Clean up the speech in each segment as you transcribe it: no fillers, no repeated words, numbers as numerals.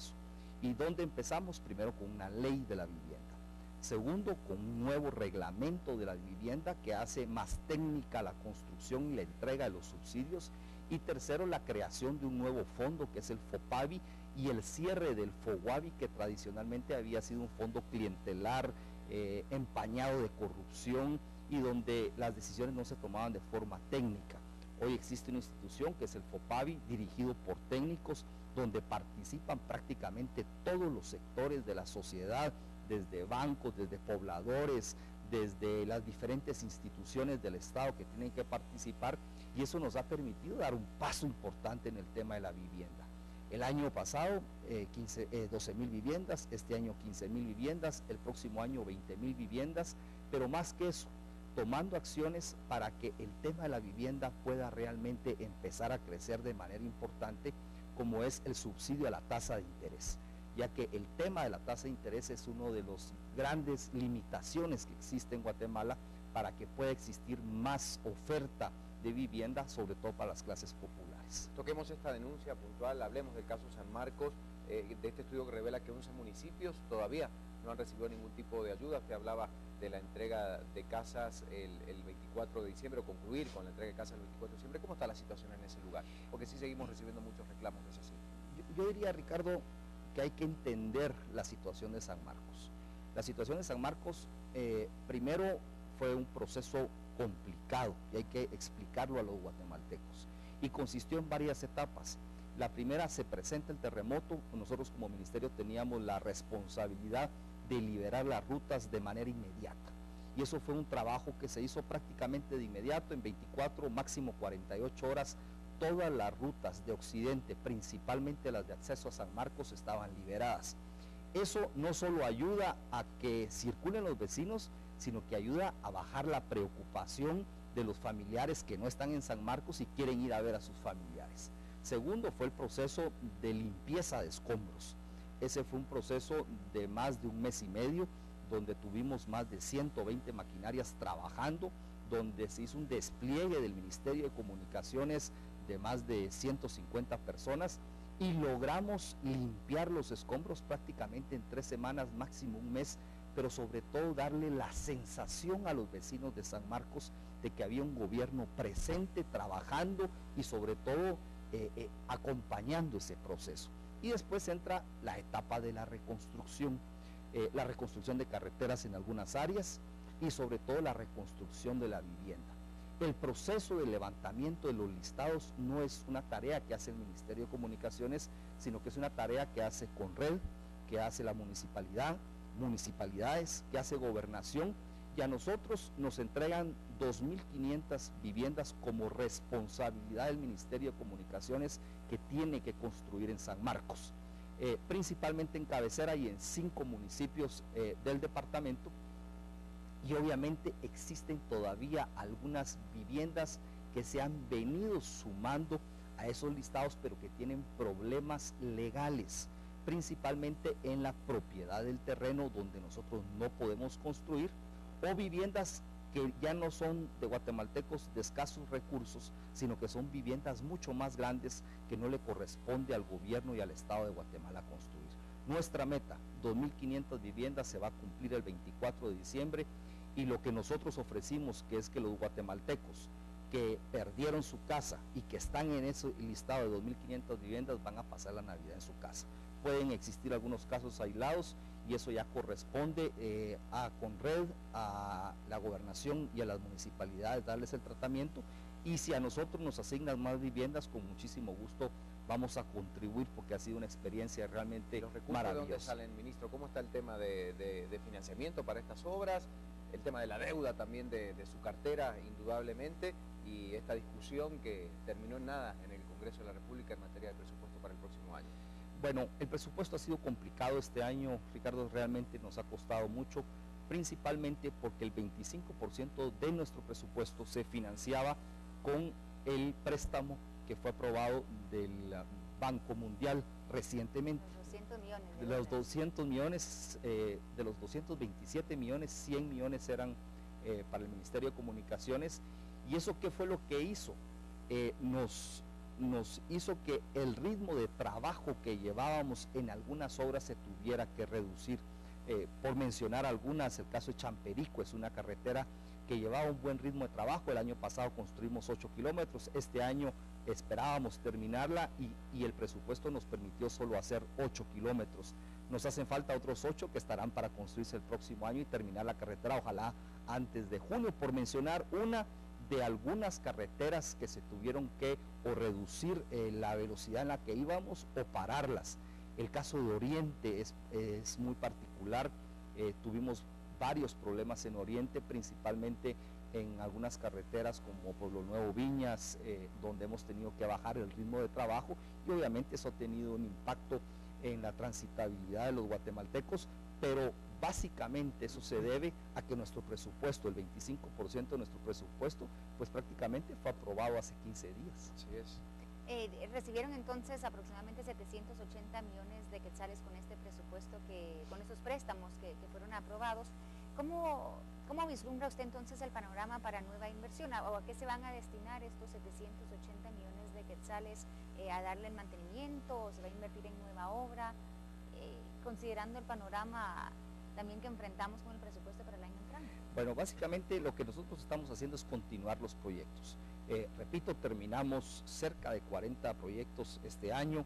plazo. ¿Y dónde empezamos? Primero con una ley de la vivienda. Segundo, con un nuevo reglamento de la vivienda que hace más técnica la construcción y la entrega de los subsidios. Y tercero, la creación de un nuevo fondo que es el FOPAVI y el cierre del FOGUAVI, que tradicionalmente había sido un fondo clientelar, empañado de corrupción y donde las decisiones no se tomaban de forma técnica. Hoy existe una institución que es el FOPAVI, dirigido por técnicos, donde participan prácticamente todos los sectores de la sociedad, desde bancos, desde pobladores, desde las diferentes instituciones del Estado que tienen que participar, y eso nos ha permitido dar un paso importante en el tema de la vivienda. El año pasado 12.000 viviendas, este año 15.000 viviendas, el próximo año 20.000 viviendas, pero más que eso, tomando acciones para que el tema de la vivienda pueda realmente empezar a crecer de manera importante, como es el subsidio a la tasa de interés, ya que el tema de la tasa de interés es una de las grandes limitaciones que existe en Guatemala para que pueda existir más oferta de vivienda, sobre todo para las clases populares. Toquemos esta denuncia puntual, hablemos del caso San Marcos, de este estudio que revela que 11 municipios todavía no han recibido ningún tipo de ayuda. Usted hablaba de la entrega de casas el 24 de diciembre, o concluir con la entrega de casas el 24 de diciembre. ¿Cómo está la situación en ese lugar? Porque sí seguimos recibiendo muchos reclamos de ese sitio. Yo diría, Ricardo, que hay que entender la situación de San Marcos. La situación de San Marcos, primero, fue un proceso complicado, y hay que explicarlo a los guatemaltecos, y consistió en varias etapas. La primera, se presenta el terremoto, nosotros como ministerio teníamos la responsabilidad de liberar las rutas de manera inmediata, y eso fue un trabajo que se hizo prácticamente de inmediato, en 24, máximo 48 horas, todas las rutas de occidente, principalmente las de acceso a San Marcos, estaban liberadas. Eso no solo ayuda a que circulen los vecinos, sino que ayuda a bajar la preocupación de los familiares que no están en San Marcos y quieren ir a ver a sus familiares. Segundo, fue el proceso de limpieza de escombros. Ese fue un proceso de más de un mes y medio, donde tuvimos más de 120 maquinarias trabajando, donde se hizo un despliegue del Ministerio de Comunicaciones de más de 150 personas, y logramos limpiar los escombros prácticamente en 3 semanas, máximo un mes, pero sobre todo darle la sensación a los vecinos de San Marcos de que había un gobierno presente, trabajando y sobre todo acompañando ese proceso. Y después entra la etapa de la reconstrucción de carreteras en algunas áreas y sobre todo la reconstrucción de la vivienda. El proceso de levantamiento de los listados no es una tarea que hace el Ministerio de Comunicaciones, sino que es una tarea que hace Conred, que hace la municipalidades, que hace Gobernación, y a nosotros nos entregan 2.500 viviendas como responsabilidad del Ministerio de Comunicaciones, que tiene que construir en San Marcos, principalmente en cabecera y en 5 municipios del departamento. Y obviamente existen todavía algunas viviendas que se han venido sumando a esos listados, pero que tienen problemas legales, principalmente en la propiedad del terreno donde nosotros no podemos construir, o viviendas que ya no son de guatemaltecos de escasos recursos, sino que son viviendas mucho más grandes que no le corresponde al gobierno y al Estado de Guatemala construir. Nuestra meta, 2.500 viviendas, se va a cumplir el 24 de diciembre, y lo que nosotros ofrecimos, que es que los guatemaltecos que perdieron su casa y que están en ese listado de 2.500 viviendas van a pasar la Navidad en su casa. Pueden existir algunos casos aislados, y eso ya corresponde a Conred, a la Gobernación y a las municipalidades darles el tratamiento, y si a nosotros nos asignan más viviendas, con muchísimo gusto vamos a contribuir, porque ha sido una experiencia realmente maravillosa. ¿De dónde salen, ministro? ¿Cómo está el tema de financiamiento para estas obras? El tema de la deuda también de su cartera, indudablemente, y esta discusión que terminó en nada en el Congreso de la República en materia de presupuesto para el próximo año. Bueno, el presupuesto ha sido complicado este año, Ricardo, realmente nos ha costado mucho, principalmente porque el 25% de nuestro presupuesto se financiaba con el préstamo que fue aprobado del Banco Mundial recientemente. De los 200 millones, de los 227 millones, 100 millones eran para el Ministerio de Comunicaciones. ¿Y eso qué fue lo que hizo? Nos nos hizo que el ritmo de trabajo que llevábamos en algunas obras se tuviera que reducir. Por mencionar algunas, el caso de Champerico es una carretera que llevaba un buen ritmo de trabajo. El año pasado construimos 8 kilómetros, este año esperábamos terminarla y el presupuesto nos permitió solo hacer 8 kilómetros. Nos hacen falta otros 8 que estarán para construirse el próximo año y terminar la carretera, ojalá antes de junio, por mencionar una de algunas carreteras que se tuvieron que o reducir la velocidad en la que íbamos o pararlas. El caso de Oriente es muy particular, tuvimos varios problemas en Oriente, principalmente en algunas carreteras como Pueblo Nuevo, Viñas, donde hemos tenido que bajar el ritmo de trabajo y obviamente eso ha tenido un impacto en la transitabilidad de los guatemaltecos, pero básicamente eso se debe a que nuestro presupuesto, el 25% de nuestro presupuesto, pues prácticamente fue aprobado hace 15 días. Así es. Recibieron entonces aproximadamente 780 millones de quetzales con este presupuesto, con estos préstamos que fueron aprobados. ¿Cómo vislumbra usted entonces el panorama para nueva inversión? ¿O a qué se van a destinar estos 780 millones de quetzales? ¿A darle el mantenimiento? ¿O se va a invertir en nueva obra? Considerando el panorama también que enfrentamos con el presupuesto para el año entrante. Bueno, básicamente lo que nosotros estamos haciendo es continuar los proyectos. Repito, terminamos cerca de 40 proyectos este año,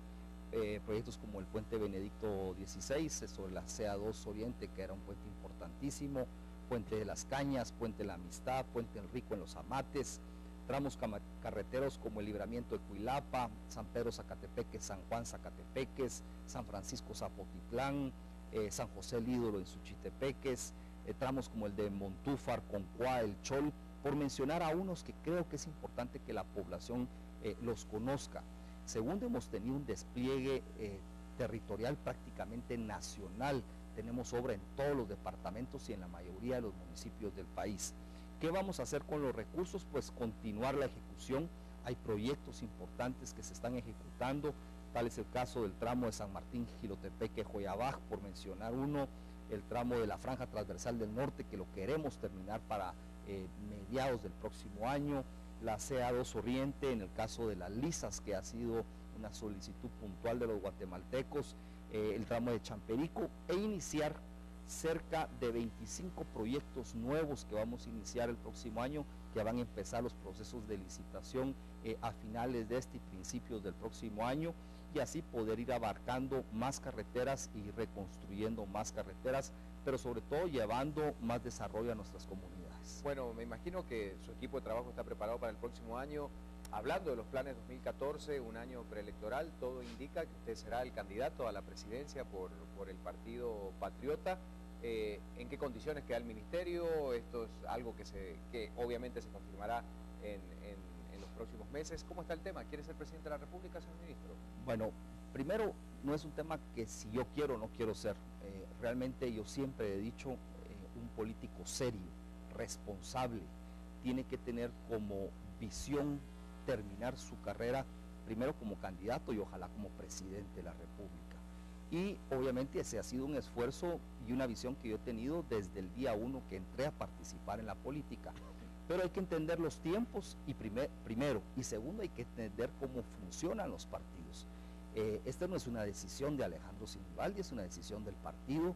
proyectos como el puente Benedicto XVI, sobre la CA2 Oriente, que era un puente importantísimo, puente de las Cañas, puente de la Amistad, puente Enrico en los Amates, tramos carreteros como el libramiento de Cuilapa, San Pedro Zacatepeques, San Juan Zacatepeques, San Francisco Zapotitlán, San José el Ídolo en Suchitepeques, tramos como el de Montúfar, Concuá, El Chol, por mencionar a unos que creo que es importante que la población los conozca. Segundo, hemos tenido un despliegue territorial prácticamente nacional, tenemos obra en todos los departamentos y en la mayoría de los municipios del país. ¿Qué vamos a hacer con los recursos? Pues continuar la ejecución. Hay proyectos importantes que se están ejecutando, tal es el caso del tramo de San Martín, Jilotepeque, Joyabaj, por mencionar uno, el tramo de la Franja Transversal del Norte, que lo queremos terminar para mediados del próximo año, la CA2 Oriente, en el caso de las lisas, que ha sido una solicitud puntual de los guatemaltecos, el tramo de Champerico, e iniciar cerca de 25 proyectos nuevos que vamos a iniciar el próximo año, que van a empezar los procesos de licitación a finales de este y principios del próximo año, y así poder ir abarcando más carreteras y reconstruyendo más carreteras, pero sobre todo llevando más desarrollo a nuestras comunidades. Bueno, me imagino que su equipo de trabajo está preparado para el próximo año. Hablando de los planes 2014, un año preelectoral, todo indica que usted será el candidato a la presidencia por el Partido Patriota. ¿En qué condiciones queda el ministerio? Esto es algo que obviamente se confirmará en los próximos meses. ¿Cómo está el tema? ¿Quiere ser presidente de la República, señor ministro? Bueno, primero, no es un tema que si yo quiero o no quiero ser. Realmente yo siempre he dicho, un político serio, responsable, tiene que tener como visión terminar su carrera primero como candidato y ojalá como presidente de la República. Y obviamente ese ha sido un esfuerzo y una visión que yo he tenido desde el día 1 que entré a participar en la política. Pero hay que entender los tiempos y primero, y segundo hay que entender cómo funcionan los partidos. Esta no es una decisión de Alejandro Sinibaldi, es una decisión del partido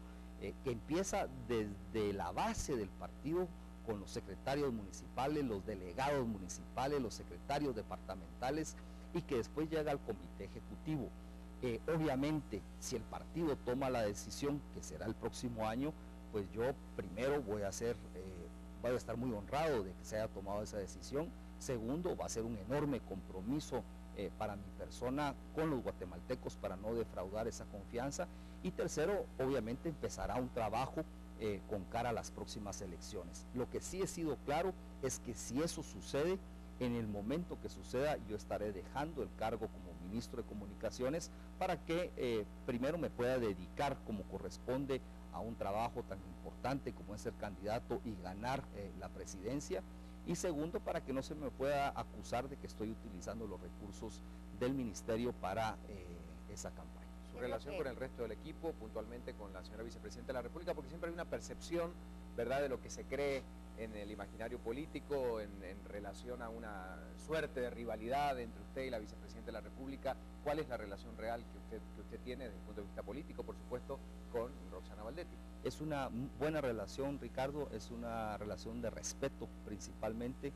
que empieza desde la base del partido, con los secretarios municipales, los delegados municipales, los secretarios departamentales, y que después llega al comité ejecutivo. Obviamente, si el partido toma la decisión, que será el próximo año, pues yo primero voy a estar muy honrado de que se haya tomado esa decisión. Segundo, va a ser un enorme compromiso para mi persona con los guatemaltecos para no defraudar esa confianza. Y tercero, obviamente empezará un trabajo con cara a las próximas elecciones. Lo que sí he sido claro es que si eso sucede, en el momento que suceda, yo estaré dejando el cargo como ministro de Comunicaciones para que primero me pueda dedicar como corresponde a un trabajo tan importante como es ser candidato y ganar la presidencia, y segundo, para que no se me pueda acusar de que estoy utilizando los recursos del ministerio para esa campaña. relación con el resto del equipo, puntualmente con la señora vicepresidenta de la República, porque siempre hay una percepción, ¿verdad?, de lo que se cree en el imaginario político en relación a una suerte de rivalidad entre usted y la vicepresidenta de la República. ¿Cuál es la relación real que usted tiene desde el punto de vista político, por supuesto, con Roxana Valdetti? Es una buena relación, Ricardo, es una relación de respeto principalmente,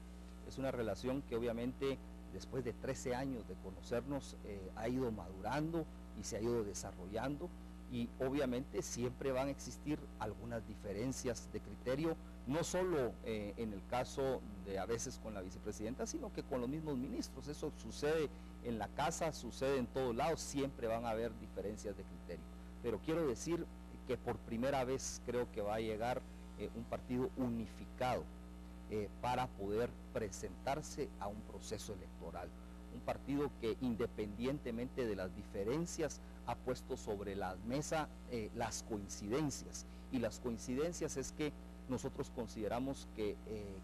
es una relación que obviamente después de 13 años de conocernos ha ido madurando y se ha ido desarrollando, y obviamente siempre van a existir algunas diferencias de criterio, no solo en el caso de a veces con la vicepresidenta, sino que con los mismos ministros. Eso sucede en la casa, sucede en todos lados, siempre van a haber diferencias de criterio. Pero quiero decir que por primera vez creo que va a llegar un partido unificado para poder presentarse a un proceso electoral. Un partido que independientemente de las diferencias ha puesto sobre la mesa las coincidencias, y las coincidencias es que nosotros consideramos que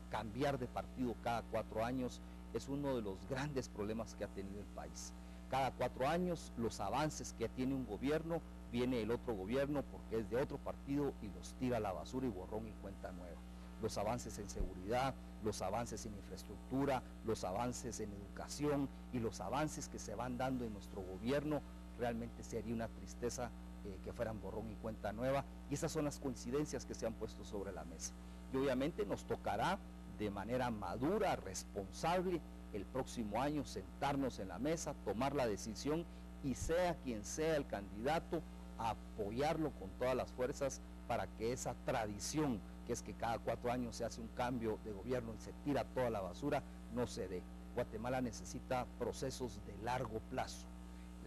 cambiar de partido cada 4 años es uno de los grandes problemas que ha tenido el país. Cada 4 años los avances que tiene un gobierno, viene el otro gobierno porque es de otro partido y los tira a la basura y borrón y cuenta nueva. Los avances en seguridad, los avances en infraestructura, los avances en educación y los avances que se van dando en nuestro gobierno, realmente sería una tristeza que fueran borrón y cuenta nueva, y esas son las coincidencias que se han puesto sobre la mesa. Y obviamente nos tocará de manera madura, responsable, el próximo año sentarnos en la mesa, tomar la decisión, y sea quien sea el candidato, apoyarlo con todas las fuerzas para que esa tradición, que es que cada 4 años se hace un cambio de gobierno y se tira toda la basura, no se dé. Guatemala necesita procesos de largo plazo.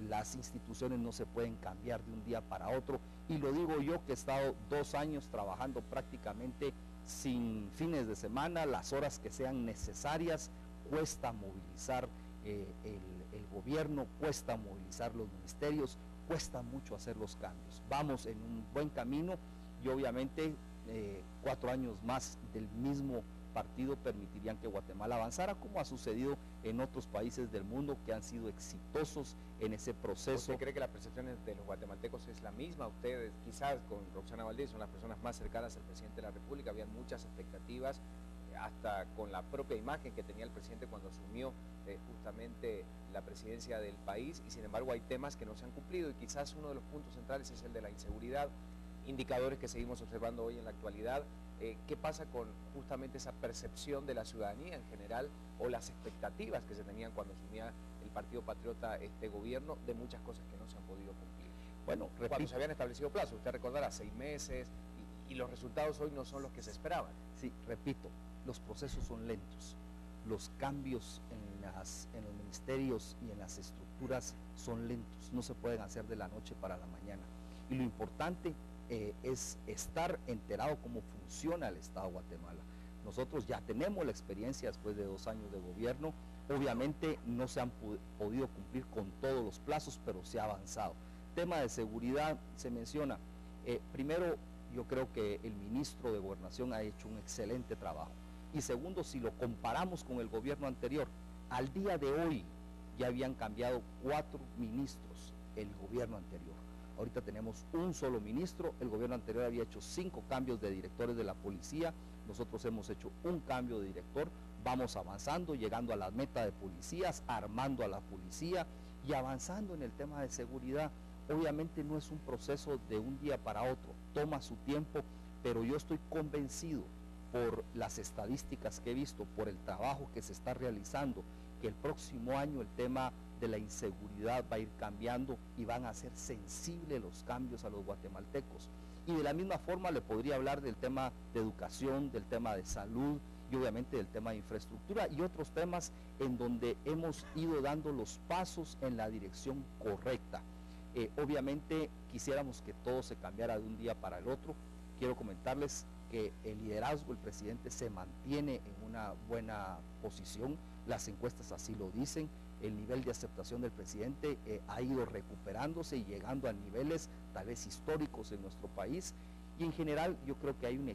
Las instituciones no se pueden cambiar de un día para otro, y lo digo yo que he estado 2 años trabajando prácticamente sin fines de semana, las horas que sean necesarias. Cuesta movilizar el gobierno, cuesta movilizar los ministerios, cuesta mucho hacer los cambios. Vamos en un buen camino, y obviamente 4 años más del mismo partido permitirían que Guatemala avanzara, como ha sucedido en otros países del mundo que han sido exitosos en ese proceso. ¿Usted cree que la percepción de los guatemaltecos es la misma? Ustedes, quizás con Roxana Valdetti, son las personas más cercanas al presidente de la República, habían muchas expectativas, hasta con la propia imagen que tenía el presidente cuando asumió justamente la presidencia del país, y sin embargo hay temas que no se han cumplido, y quizás uno de los puntos centrales es el de la inseguridad, indicadores que seguimos observando hoy en la actualidad. ¿Qué pasa con justamente esa percepción de la ciudadanía en general, o las expectativas que se tenían cuando asumía el Partido Patriota este gobierno, de muchas cosas que no se han podido cumplir? Bueno, cuando se habían establecido plazos, usted recordará, 6 meses, y los resultados hoy no son los que se esperaban. Sí, repito, los procesos son lentos, los cambios en los ministerios y en las estructuras son lentos, no se pueden hacer de la noche para la mañana, y lo importante es estar enterado cómo funciona el Estado de Guatemala. Nosotros ya tenemos la experiencia después de 2 años de gobierno. Obviamente no se han podido cumplir con todos los plazos, pero se ha avanzado. Tema de seguridad se menciona. Primero, yo creo que el ministro de Gobernación ha hecho un excelente trabajo. Y segundo, si lo comparamos con el gobierno anterior, al día de hoy ya habían cambiado 4 ministros el gobierno anterior. Ahorita tenemos un solo ministro, el gobierno anterior había hecho 5 cambios de directores de la policía, nosotros hemos hecho un cambio de director, vamos avanzando, llegando a la meta de policías, armando a la policía y avanzando en el tema de seguridad. Obviamente no es un proceso de un día para otro, toma su tiempo, pero yo estoy convencido por las estadísticas que he visto, por el trabajo que se está realizando, que el próximo año el tema de la inseguridad va a ir cambiando y van a ser sensibles los cambios a los guatemaltecos. Y de la misma forma le podría hablar del tema de educación, del tema de salud y obviamente del tema de infraestructura y otros temas en donde hemos ido dando los pasos en la dirección correcta. Obviamente quisiéramos que todo se cambiara de un día para el otro. Quiero comentarles que el liderazgo del presidente se mantiene en una buena posición, las encuestas así lo dicen, el nivel de aceptación del presidente ha ido recuperándose y llegando a niveles tal vez históricos en nuestro país, y en general yo creo que hay un